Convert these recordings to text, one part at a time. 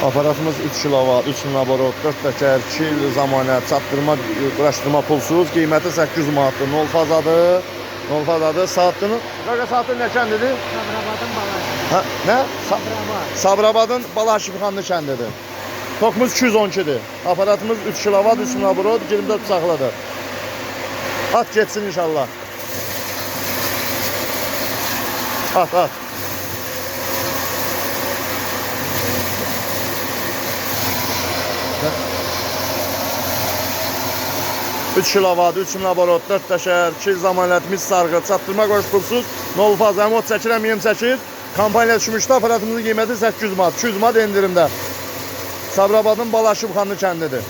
Aparatımız 3 kilovat, 3 laborot, 4 təkər, 2 il zamanət, çatdırma, quraşdırma pulsuz, qiyməti 800 manatdır. 0 fazadır, 0 fazadır. Saatını, qaqa saatı nə kəndidir? Sabirabadın Balaşi. Hə, nə? Sabirabad. Sabirabadın Balaşibxanlı kəndidir. Tokumuz 212'dir. Aparatımız 3 kilovat, 3 laborot, 24 bıçaqlıdır. At geçsin inşallah. At, at. Üç kilovat, 3 laborot, 4 təkər, 2 zamanət, mis sarğı, çatdırma qoşulsuz, 0 faz, əmot çəkirəm, yem çəkir. Kampanya düşmüşdü, aparatımızın qiyməti 800 manat, 200 manat endirimdə. Sabirabadın Balaşibxanlı kəndidir.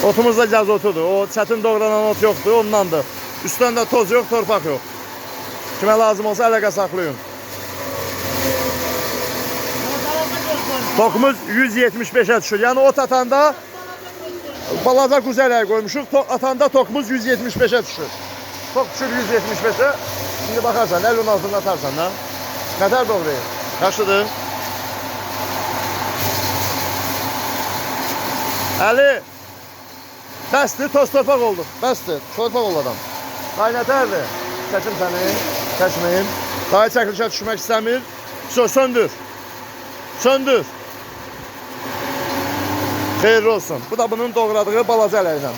Otumuz da gəz otudur, o çətin doğranan ot yoxdur, ondandır. Üstündə toz yox, torpaq yox. Kimə lazım olsa əlaqə saxlayın. Tokumuz 175'e düşür, yəni ot atanda balaca quzələr qoymuşuq, atanda tokumuz 175'e düşür. Tok düşür 175'e, şimdi baxarsan, əlin altında atarsan da. Nətər doğrayır? Yaxşıdır. Əli, bəsdir, toz torpaq oldu, bəsdir, torpaq oldu adam. Day nətərdir? Çəkim səni, çəkməyim. Day çəkilişə düşmək istəmir. Söndür, söndür. Xeyirli olsun. Bu da bunun doğradığı balaca ələklə.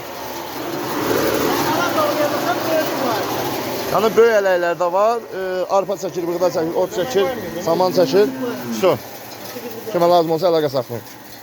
Yəni böyük ələklər də var. Arpa çəkir, buğda çəkir, ot çəkir, saman çəkir. Kimə lazım olsa əlaqə saxlayın.